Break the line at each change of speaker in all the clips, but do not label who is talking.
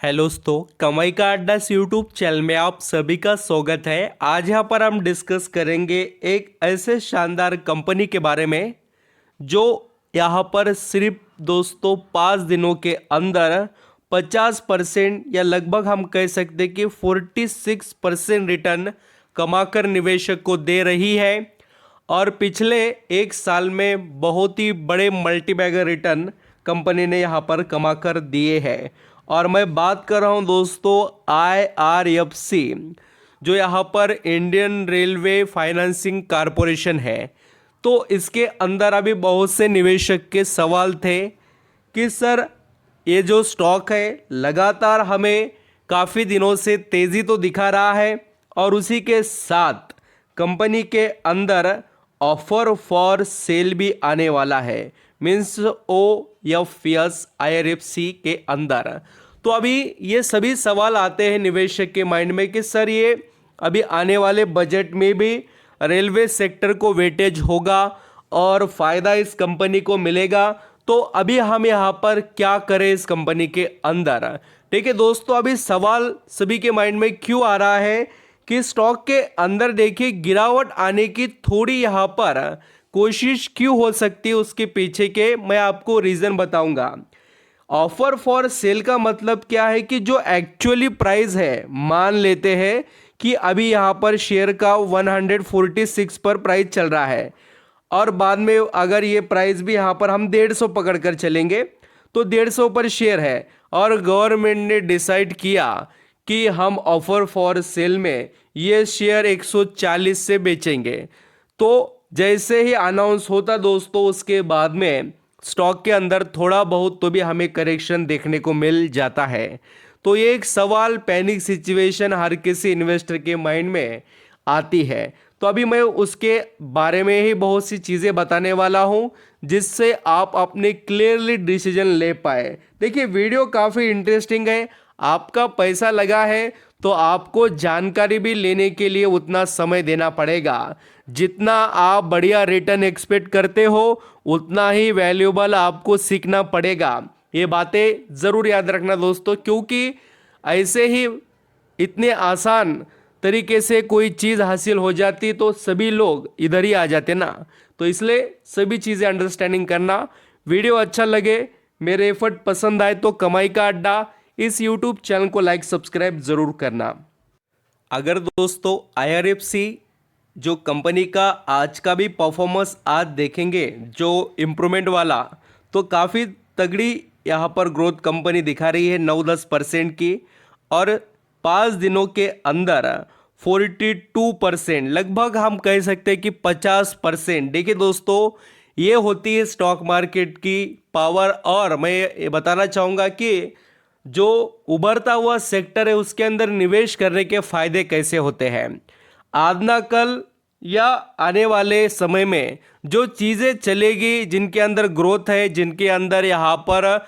Hello दोस्तों, कमाई का अड्डा यूट्यूब चैनल में आप सभी का स्वागत है। आज यहाँ पर हम डिस्कस करेंगे एक ऐसे शानदार कंपनी के बारे में जो यहाँ पर सिर्फ दोस्तों 5 दिनों के अंदर 50% या लगभग हम कह सकते कि 46% रिटर्न कमाकर निवेशक को दे रही है और पिछले एक साल में बहुत ही बड़े मल्टीबैगर रिटर्न कंपनी ने यहाँ पर कमाकर दिए हैं। और मैं बात कर रहा हूँ दोस्तों IRFC, जो यहाँ पर इंडियन रेलवे फाइनेंसिंग कॉरपोरेशन है। तो इसके अंदर अभी बहुत से निवेशक के सवाल थे कि सर ये जो स्टॉक है लगातार हमें काफ़ी दिनों से तेज़ी तो दिखा रहा है और उसी के साथ कंपनी के अंदर ऑफर फॉर सेल भी आने वाला है, मीन्स OFS IRFC के अंदर। तो अभी ये सभी सवाल आते हैं निवेशक के माइंड में कि सर ये अभी आने वाले बजट में भी रेलवे सेक्टर को वेटेज होगा और फ़ायदा इस कंपनी को मिलेगा, तो अभी हम यहाँ पर क्या करें इस कंपनी के अंदर। ठीक है दोस्तों, अभी सवाल सभी के माइंड में क्यों आ रहा है कि स्टॉक के अंदर देखिए गिरावट आने की थोड़ी यहाँ पर कोशिश क्यों हो सकती है, उसके पीछे के मैं आपको रीज़न बताऊंगा। ऑफर फॉर सेल का मतलब क्या है कि जो एक्चुअली प्राइस है, मान लेते हैं कि अभी यहाँ पर शेयर का 146 पर प्राइस चल रहा है और बाद में अगर ये प्राइस भी यहाँ पर हम 150 पकड़ कर चलेंगे तो 150 पर शेयर है और गवर्नमेंट ने डिसाइड किया कि हम ऑफर फॉर सेल में ये शेयर 140 से बेचेंगे। तो जैसे ही अनाउंस होता दोस्तों, उसके बाद में स्टॉक के अंदर थोड़ा बहुत तो भी हमें करेक्शन देखने को मिल जाता है। तो ये एक सवाल, पैनिक सिचुएशन हर किसी इन्वेस्टर के माइंड में आती है। तो अभी मैं उसके बारे में ही बहुत सी चीज़ें बताने वाला हूं जिससे आप अपने क्लियरली डिसीजन ले पाए। देखिए वीडियो काफ़ी इंटरेस्टिंग है, आपका पैसा लगा है तो आपको जानकारी भी लेने के लिए उतना समय देना पड़ेगा। जितना आप बढ़िया रिटर्न एक्सपेक्ट करते हो उतना ही वैल्यूबल आपको सीखना पड़ेगा। ये बातें ज़रूर याद रखना दोस्तों, क्योंकि ऐसे ही इतने आसान तरीके से कोई चीज़ हासिल हो जाती तो सभी लोग इधर ही आ जाते ना। तो इसलिए सभी चीज़ें अंडरस्टैंडिंग करना। वीडियो अच्छा लगे, मेरे एफर्ट पसंद आए तो कमाई का अड्डा इस यूट्यूब चैनल को लाइक सब्सक्राइब ज़रूर करना। अगर दोस्तों IRFC जो कंपनी का आज का भी परफॉर्मेंस आज देखेंगे जो इम्प्रूवमेंट वाला, तो काफ़ी तगड़ी यहाँ पर ग्रोथ कंपनी दिखा रही है 9-10% की और 5 दिनों के अंदर 42%, लगभग हम कह सकते हैं कि 50%। देखिए दोस्तों, ये होती है स्टॉक मार्केट की पावर। और मैं ये बताना चाहूँगा कि जो उभरता हुआ सेक्टर है उसके अंदर निवेश करने के फायदे कैसे होते हैं। आज ना कल या आने वाले समय में जो चीज़ें चलेगी, जिनके अंदर ग्रोथ है, जिनके अंदर यहाँ पर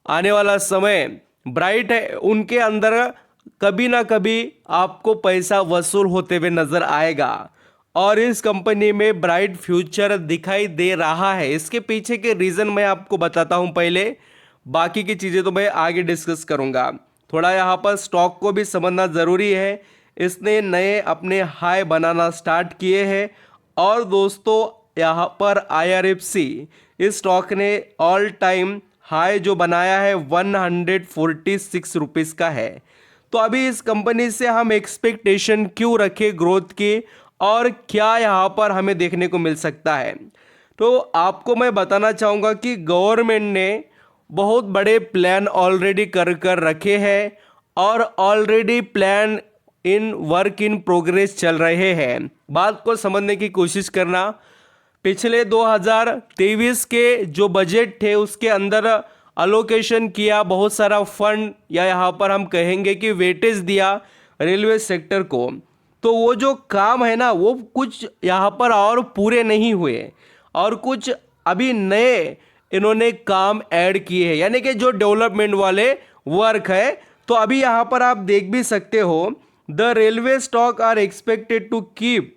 आने वाला समय ब्राइट है, उनके अंदर कभी ना कभी आपको पैसा वसूल होते हुए नज़र आएगा और इस कंपनी में ब्राइट फ्यूचर दिखाई दे रहा है। इसके पीछे के रीज़न मैं आपको बताता हूँ पहले, बाकी की चीज़ें तो मैं आगे डिस्कस करूँगा। थोड़ा यहाँ पर स्टॉक को भी समझना ज़रूरी है। इसने नए अपने हाई बनाना स्टार्ट किए हैं और दोस्तों यहाँ पर IRFC इस स्टॉक ने ऑल टाइम हाई जो बनाया है 146 रुपीज़ का है। तो अभी इस कंपनी से हम एक्सपेक्टेशन क्यों रखें ग्रोथ की और क्या यहाँ पर हमें देखने को मिल सकता है। तो आपको मैं बताना चाहूँगा कि गवर्नमेंट ने बहुत बड़े प्लान ऑलरेडी कर रखे हैं और already plan in work in progress चल रहे हैं। बात को समझने की कोशिश करना। पिछले 2023 के जो बजट थे उसके अंदर अलोकेशन किया बहुत सारा फंड, या यहाँ पर हम कहेंगे कि वेटेज दिया रेलवे सेक्टर को। तो वो जो काम है ना, वो कुछ यहाँ पर और पूरे नहीं हुए और कुछ अभी नए इन्होंने काम ऐड किए हैं, यानी कि जो डेवलपमेंट वाले वर्क है। तो अभी यहाँ पर आप देख भी सकते हो, the railway stock are expected to keep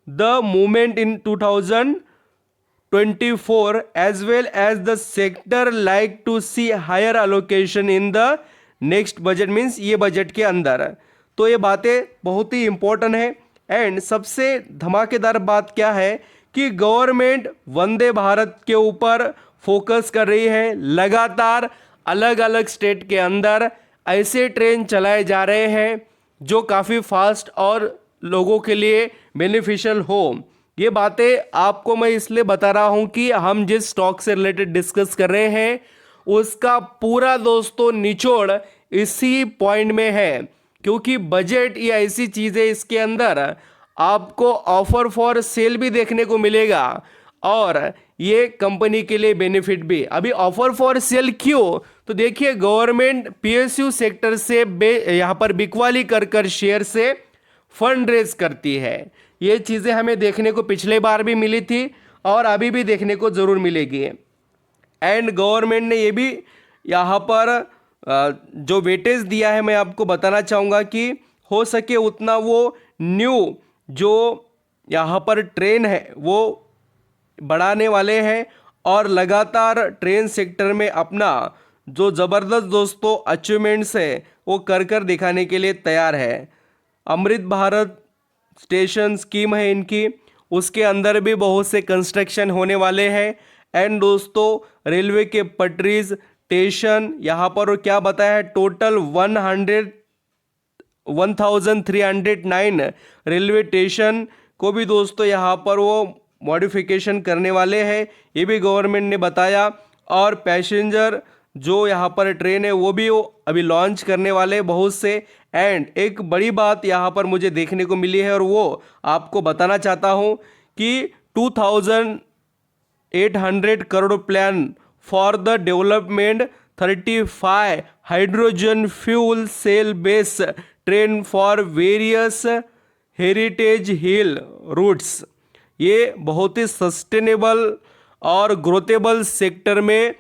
the movement in 2024 as well as the sector like to see higher allocation in the next budget means ये बजट के अंदर। तो ये बातें बहुत ही इम्पोर्टेंट है। एंड सबसे धमाकेदार बात क्या है कि गवर्नमेंट वंदे भारत के ऊपर फोकस कर रही है। लगातार अलग अलग स्टेट के अंदर ऐसे ट्रेन चलाए जा रहे हैं जो काफ़ी फास्ट और लोगों के लिए बेनिफिशियल हो। ये बातें आपको मैं इसलिए बता रहा हूं कि हम जिस स्टॉक से रिलेटेड डिस्कस कर रहे हैं उसका पूरा दोस्तों निचोड़ इसी पॉइंट में है, क्योंकि बजट या ऐसी चीज़ें इसके अंदर आपको ऑफर फॉर सेल भी देखने को मिलेगा और ये कंपनी के लिए बेनिफिट भी। अभी ऑफर फॉर सेल क्यों? तो देखिए गवर्नमेंट पीएसयू सेक्टर से यहाँ पर बिकवाली कर शेयर से फंड रेज करती है। ये चीज़ें हमें देखने को पिछले बार भी मिली थी और अभी भी देखने को ज़रूर मिलेगी। एंड गवर्नमेंट ने ये भी यहाँ पर जो वेटेज दिया है, मैं आपको बताना चाहूँगा कि हो सके उतना वो न्यू जो यहाँ पर ट्रेन है वो बढ़ाने वाले हैं और लगातार ट्रेन सेक्टर में अपना जो ज़बरदस्त दोस्तों अचीवमेंट्स है वो कर दिखाने के लिए तैयार है। अमृत भारत स्टेशन स्कीम है इनकी, उसके अंदर भी बहुत से कंस्ट्रक्शन होने वाले हैं। एंड दोस्तों रेलवे के पटरीज स्टेशन यहाँ पर क्या बताया है, टोटल 1309 रेलवे स्टेशन को भी दोस्तों यहाँ पर वो मॉडिफिकेशन करने वाले हैं, ये भी गवर्नमेंट ने बताया। और पैसेंजर जो यहाँ पर ट्रेन है वो भी वो अभी लॉन्च करने वाले बहुत से। एंड एक बड़ी बात यहाँ पर मुझे देखने को मिली है और वो आपको बताना चाहता हूँ कि 2800 crore plan for the development 35 hydrogen fuel cell base train for various heritage hill routes. ये बहुत ही सस्टेनेबल और ग्रोथेबल सेक्टर में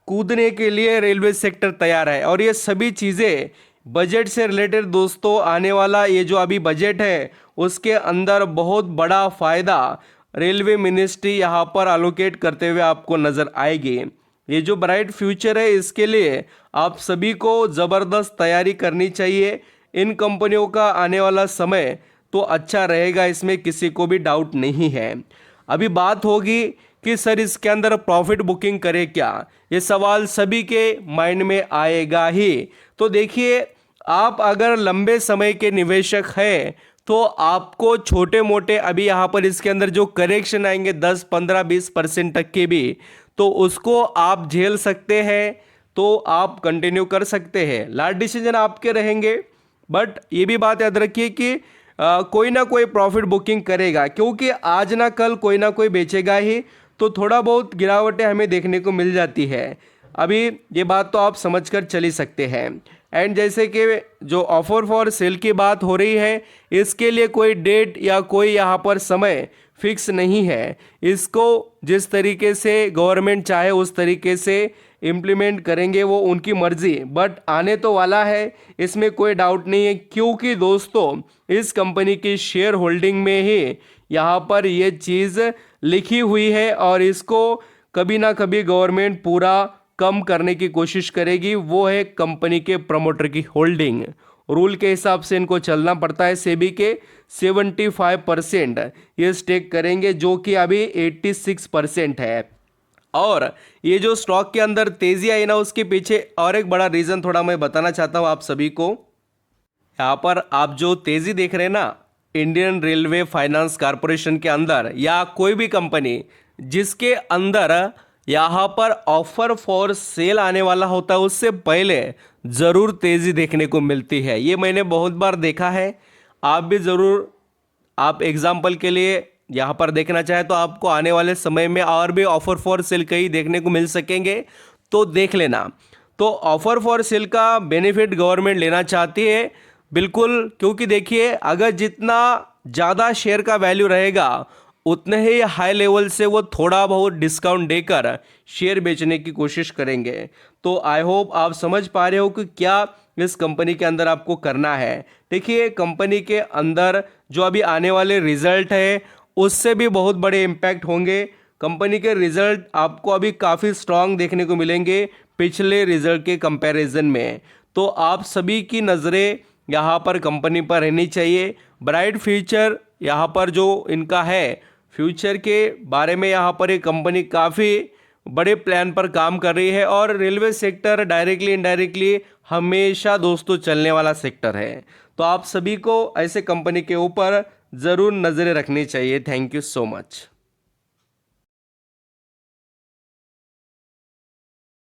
कूदने के लिए रेलवे सेक्टर तैयार है। और ये सभी चीज़ें बजट से रिलेटेड दोस्तों आने वाला ये जो अभी बजट है उसके अंदर बहुत बड़ा फ़ायदा रेलवे मिनिस्ट्री यहाँ पर अलोकेट करते हुए आपको नज़र आएगी। ये जो ब्राइट फ्यूचर है इसके लिए आप सभी को ज़बरदस्त तैयारी करनी चाहिए। इन कंपनियों का आने वाला समय तो अच्छा रहेगा, इसमें किसी को भी डाउट नहीं है। अभी बात होगी कि सर इसके अंदर प्रॉफिट बुकिंग करें क्या, ये सवाल सभी के माइंड में आएगा ही। तो देखिए आप अगर लंबे समय के निवेशक हैं तो आपको छोटे मोटे अभी यहाँ पर इसके अंदर जो करेक्शन आएंगे 10, 15, 20% तक के भी, तो उसको आप झेल सकते हैं, तो आप कंटिन्यू कर सकते हैं। लास्ट डिसीजन आपके रहेंगे, बट ये भी बात याद रखिए कि कोई ना कोई प्रॉफिट बुकिंग करेगा, क्योंकि आज ना कल कोई ना कोई बेचेगा ही, तो थोड़ा बहुत गिरावटें हमें देखने को मिल जाती है। अभी ये बात तो आप समझकर चल ही सकते हैं। एंड जैसे कि जो ऑफर फॉर सेल की बात हो रही है इसके लिए कोई डेट या कोई यहाँ पर समय फिक्स नहीं है। इसको जिस तरीके से गवर्नमेंट चाहे उस तरीके से इम्प्लीमेंट करेंगे, वो उनकी मर्जी, बट आने तो वाला है, इसमें कोई डाउट नहीं है। क्योंकि दोस्तों इस कंपनी की शेयर होल्डिंग में ही यहाँ पर ये चीज़ लिखी हुई है और इसको कभी ना कभी गवर्नमेंट पूरा कम करने की कोशिश करेगी। वो है कंपनी के प्रमोटर की होल्डिंग। रूल के हिसाब से इनको चलना पड़ता है। सेबी के 75% ये स्टेक करेंगे, जो कि अभी 86% है। और ये जो स्टॉक के अंदर तेजी आई ना, उसके पीछे और एक बड़ा रीज़न थोड़ा मैं बताना चाहता हूँ आप सभी को। यहाँ पर आप जो तेजी देख रहे हैं ना, इंडियन रेलवे फाइनेंस कॉरपोरेशन के अंदर या कोई भी कंपनी जिसके अंदर यहाँ पर ऑफर फॉर सेल आने वाला होता है, उससे पहले ज़रूर तेज़ी देखने को मिलती है। ये मैंने बहुत बार देखा है, आप भी ज़रूर, आप एग्जाम्पल के लिए यहाँ पर देखना चाहे तो आपको आने वाले समय में और भी ऑफर फॉर सेल कई देखने को मिल सकेंगे, तो देख लेना। तो ऑफर फॉर सेल का बेनिफिट गवर्नमेंट लेना चाहती है बिल्कुल, क्योंकि देखिए अगर जितना ज़्यादा शेयर का वैल्यू रहेगा उतने ही हाई लेवल से वो थोड़ा बहुत डिस्काउंट देकर शेयर बेचने की कोशिश करेंगे। तो आई होप आप समझ पा रहे हो कि क्या इस कंपनी के अंदर आपको करना है। देखिए कंपनी के अंदर जो अभी आने वाले रिजल्ट है उससे भी बहुत बड़े इम्पैक्ट होंगे। कंपनी के रिजल्ट आपको अभी काफ़ी स्ट्रांग देखने को मिलेंगे पिछले रिजल्ट के कंपैरिजन में। तो आप सभी की नज़रें यहाँ पर कंपनी पर रहनी चाहिए। ब्राइट फ्यूचर यहाँ पर जो इनका है, फ्यूचर के बारे में यहाँ पर ये कंपनी काफ़ी बड़े प्लान पर काम कर रही है और रेलवे सेक्टर डायरेक्टली इनडायरेक्टली हमेशा दोस्तों चलने वाला सेक्टर है। तो आप सभी को ऐसे कंपनी के ऊपर ज़रूर नज़रें रखनी चाहिए। Thank you so much.